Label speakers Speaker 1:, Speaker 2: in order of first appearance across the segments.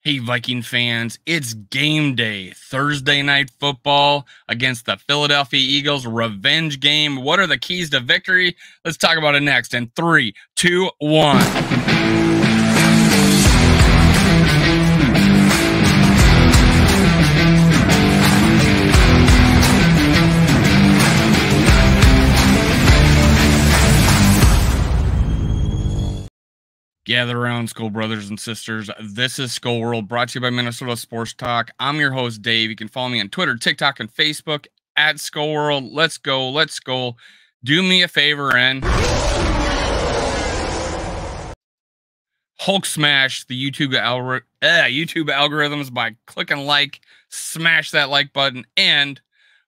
Speaker 1: Hey, Viking fans, it's game day. Thursday night football against the Philadelphia Eagles revenge game. What are the keys to victory? Let's talk about it next in 3, 2, 1. Gather around, Skull brothers and sisters. This is Skull World, brought to you by Minnesota Sports Talk. I'm your host, Dave. You can follow me on Twitter, TikTok, and Facebook at Skull World. Let's go. Let's go. Do me a favor and Hulk smash the YouTube algorithms by clicking like, smash that like button, and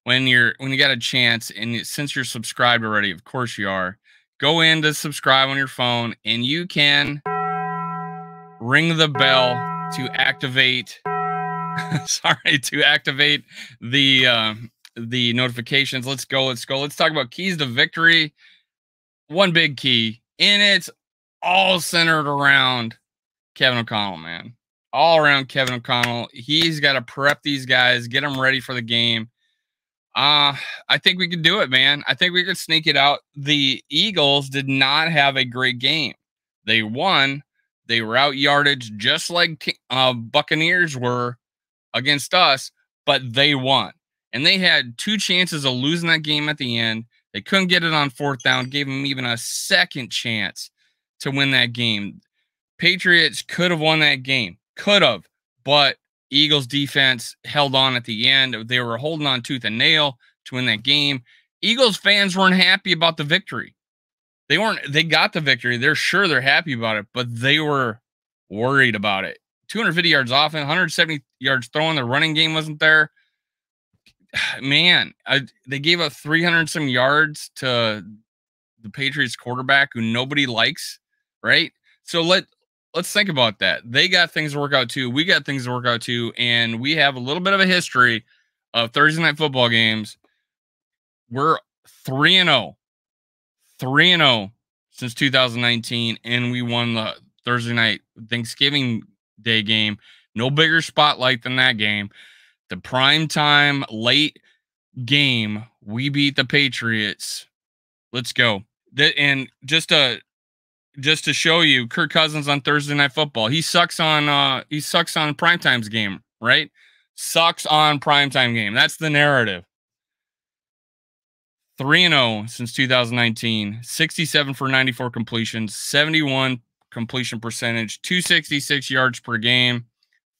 Speaker 1: when you got a chance, and since you're subscribed already, of course you are, go in to subscribe on your phone, and you can ring the bell to activate the notifications. Let's go. Let's talk about keys to victory. One big key, and it's all centered around Kevin O'Connell, man. All around Kevin O'Connell. He's got to prep these guys, get them ready for the game. I think we could do it, man. I think we could sneak it out. The Eagles did not have a great game. They won. They were out yardage just like Buccaneers were against us, but they won. And they had 2 chances of losing that game at the end. They couldn't get it on 4th down, gave them even a second chance to win that game. Patriots could have won that game. Could have, but Eagles defense held on at the end. They were holding on tooth and nail to win that game. Eagles fans weren't happy about the victory. They got the victory. They're sure they're happy about it, but they were worried about it. 250 yards offense, 170 yards throwing. The running game wasn't there. Man, they gave up 300 some yards to the Patriots quarterback who nobody likes, right? So let's think about that. They got things to work out too. We got things to work out too. And we have a little bit of a history of Thursday night football games. We're 3-0 since 2019. And we won the Thursday night Thanksgiving Day game. No bigger spotlight than that game. The primetime late game, we beat the Patriots. Let's go. And just to show you, Kirk Cousins on Thursday Night Football. He sucks on primetime's game, right? Sucks on primetime game. That's the narrative. 3-0 since 2019. 67 for 94 completions, 71 completion percentage, 266 yards per game,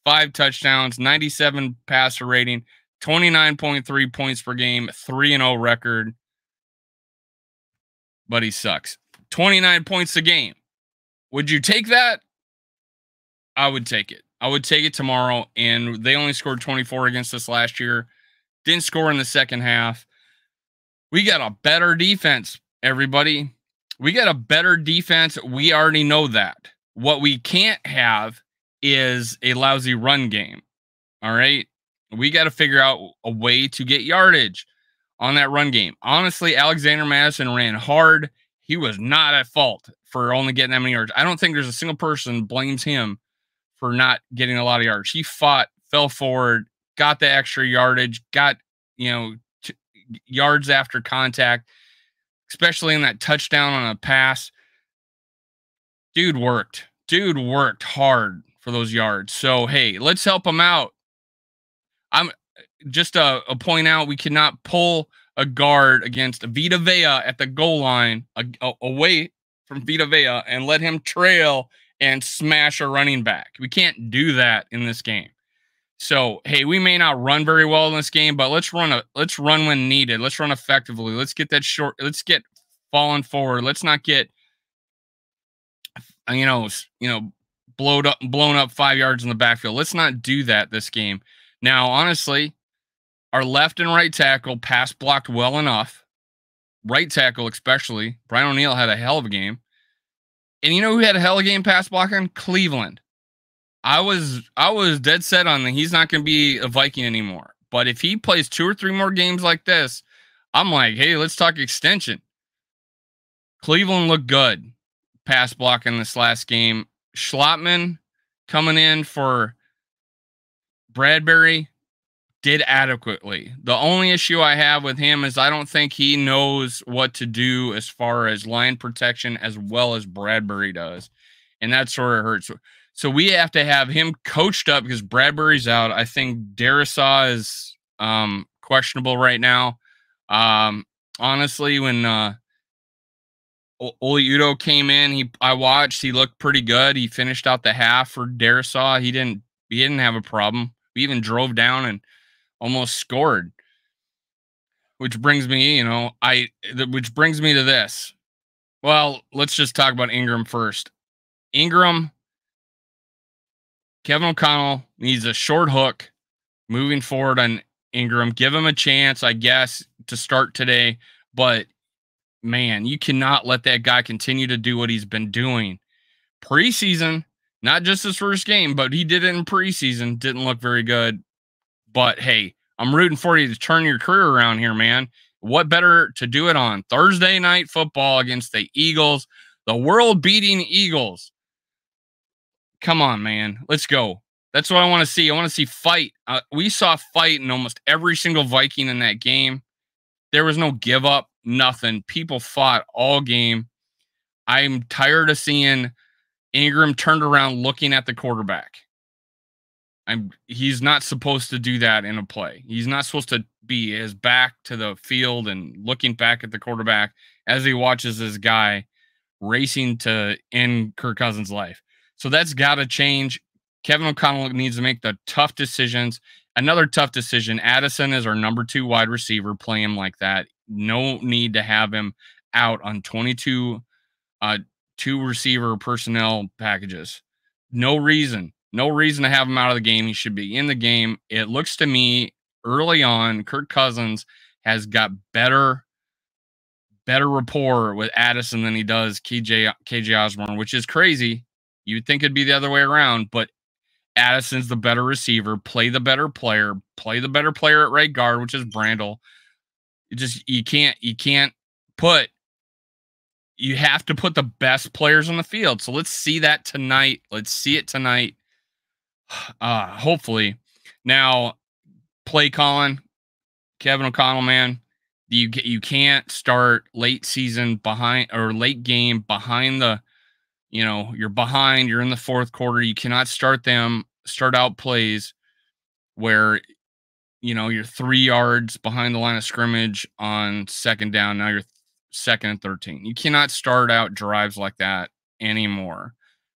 Speaker 1: 5 touchdowns, 97 passer rating, 29.3 points per game, 3-0 record. But he sucks. 29 points a game. Would you take that? I would take it. I would take it tomorrow. And they only scored 24 against us last year. Didn't score in the second half. We got a better defense, everybody. We got a better defense. We already know that. What we can't have is a lousy run game. All right? We got to figure out a way to get yardage on that run game. Honestly, Alexander Madison ran hard. He was not at fault for only getting that many yards. I don't think there's a single person blames him for not getting a lot of yards. He fought, fell forward, got the extra yardage, got, yards after contact, especially in that touchdown on a pass. Dude worked hard for those yards. So, hey, let's help him out. I'm just a point out, we cannot pull a guard against Vita Vea at the goal line away from Vita Vea and let him trail and smash a running back. We can't do that in this game. So, hey, we may not run very well in this game, but let's run when needed. Let's run effectively. Let's get that short. Let's get falling forward. Let's not get blown up 5 yards in the backfield. Let's not do that this game. Now, honestly, our left and right tackle pass blocked well enough. Right tackle especially. Brian O'Neill had a hell of a game. And you know who had a hell of a game pass blocking? Cleveland. I was dead set on that he's not going to be a Viking anymore. But if he plays 2 or 3 more games like this, I'm like, hey, let's talk extension. Cleveland looked good pass blocking this last game. Schlottman coming in for Bradbury did adequately. The only issue I have with him is I don't think he knows what to do as far as line protection as well as Bradbury does. And that sort of hurts. So we have to have him coached up because Bradbury's out. I think Darisaw is questionable right now. Honestly, when Udo came in, I watched, he looked pretty good. He finished out the half for Darisaw. He didn't have a problem. We even drove down and almost scored. Which brings me, which brings me to this. Well, let's just talk about Ingram first. Ingram, Kevin O'Connell needs a short hook moving forward on Ingram. Give him a chance, I guess, to start today. But man, you cannot let that guy continue to do what he's been doing. Preseason, not just his first game, but he did it in preseason. Didn't look very good. But hey, I'm rooting for you to turn your career around here, man. What better to do it on Thursday night football against the Eagles, the world-beating Eagles? Come on, man. Let's go. That's what I want to see. I want to see fight. We saw fight in almost every single Viking in that game. There was no give up, nothing. People fought all game. I'm tired of seeing Ingram turned around looking at the quarterback. He's not supposed to do that in a play. He's not supposed to be his back to the field and looking back at the quarterback as he watches this guy racing to end Kirk Cousins' life. So that's got to change. Kevin O'Connell needs to make the tough decisions. Another tough decision. Addison is our number 2 wide receiver. Play him like that. No need to have him out on 22 2 receiver personnel packages. No reason to have him out of the game. He should be in the game. It looks to me early on, Kirk Cousins has got better rapport with Addison than he does KJ Osborne, which is crazy. You'd think it'd be the other way around, but Addison's the better receiver. Play the better player. Play the better player at right guard, which is Brandel. You have to put the best players on the field. So let's see that tonight. Let's see it tonight. Hopefully. Now, play calling, Kevin O'Connell, man. You can't start late season behind or late game behind the, you're behind, you're in the fourth quarter. You cannot start out plays where, you're 3 yards behind the line of scrimmage on second down. Now you're second and 13. You cannot start out drives like that anymore.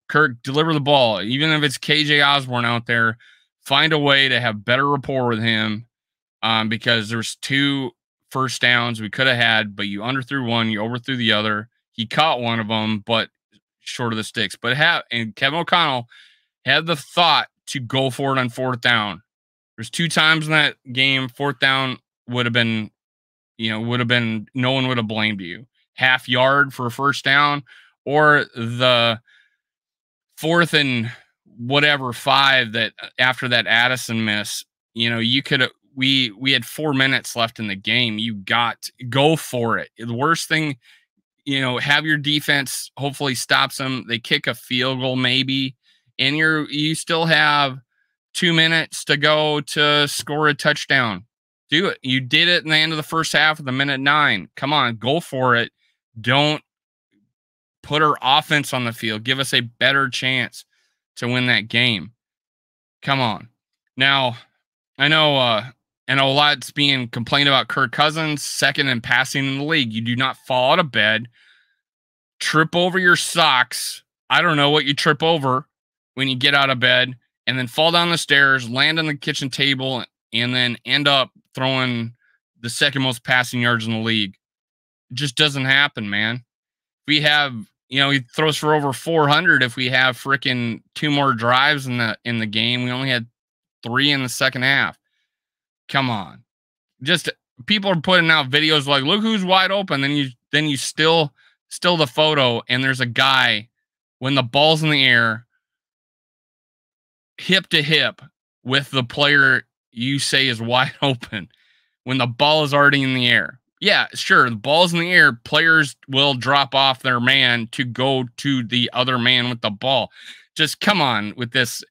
Speaker 1: Kirk, deliver the ball. Even if it's KJ Osborne out there, find a way to have better rapport with him because there's 2 first downs we could have had, but you underthrew one, you overthrew the other. He caught one of them, but short of the sticks. And Kevin O'Connell had the thought to go for it on 4th down. There's 2 times in that game, 4th down would have been, no one would have blamed you. Half yard for a first down or the 4th and whatever 5 that after that Addison miss, you could have, we had 4 minutes left in the game. You got to go for it. The worst thing, have your defense hopefully stops them. They kick a field goal maybe, and you still have 2 minutes to go to score a touchdown. Do it. You did it in the end of the first half of the minute 9. Come on, go for it. Don't put our offense on the field. Give us a better chance to win that game. Come on. Now, I know a lot's being complained about Kirk Cousins, second in passing in the league. You do not fall out of bed, trip over your socks. I don't know what you trip over when you get out of bed, and then fall down the stairs, land on the kitchen table, and then end up throwing the second most passing yards in the league. It just doesn't happen, man. We have, he throws for over 400 if we have freaking 2 more drives in the game. We only had 3 in the second half. Come on. Just people are putting out videos like, look who's wide open. Then you still the photo, and there's a guy when the ball's in the air, hip to hip with the player you say is wide open when the ball is already in the air. Yeah, sure. The ball's in the air. Players will drop off their man to go to the other man with the ball. Just come on with this.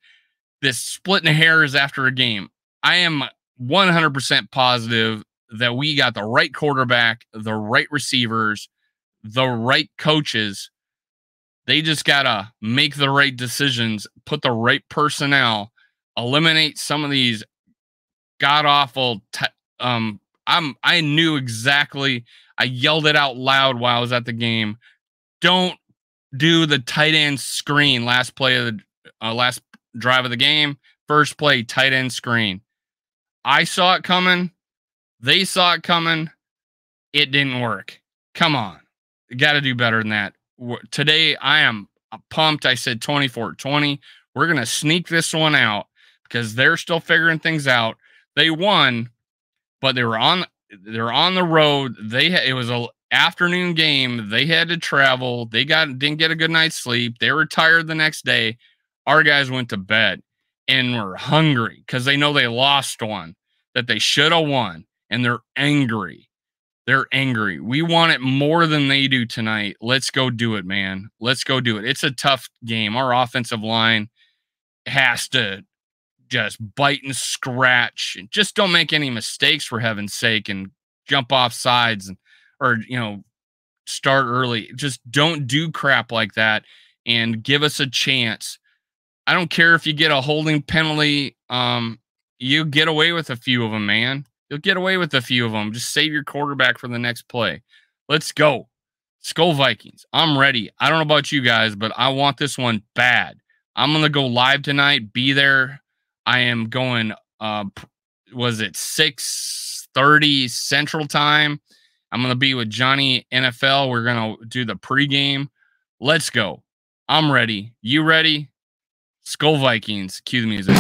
Speaker 1: this splitting hairs after a game. I am 100% positive that we got the right quarterback, the right receivers, the right coaches. They just got to make the right decisions, put the right personnel, eliminate some of these god awful. I knew exactly. I yelled it out loud while I was at the game. Don't do the tight end screen last play of the last drive of the game. First play, tight end screen. I saw it coming. They saw it coming. It didn't work. Come on. You got to do better than that. Today, I am pumped. I said 24-20. We're going to sneak this one out because they're still figuring things out. They won, but they were on the road. It was a afternoon game. They had to travel. They didn't get a good night's sleep. They were tired the next day. Our guys went to bed and were hungry because they know they lost one that they should have won, and they're angry. They're angry. We want it more than they do tonight. Let's go do it, man. Let's go do it. It's a tough game. Our offensive line has to just bite and scratch. And just don't make any mistakes, for heaven's sake, and jump off sides or start early. Just don't do crap like that and give us a chance. I don't care if you get a holding penalty. You get away with a few of them, man. You'll get away with a few of them. Just save your quarterback for the next play. Let's go. Skol Vikings. I'm ready. I don't know about you guys, but I want this one bad. I'm going to go live tonight. Be there. I am going, was it 6:30 Central Time? I'm going to be with Johnny NFL. We're going to do the pregame. Let's go. I'm ready. You ready? Skol Vikings. Cue the music.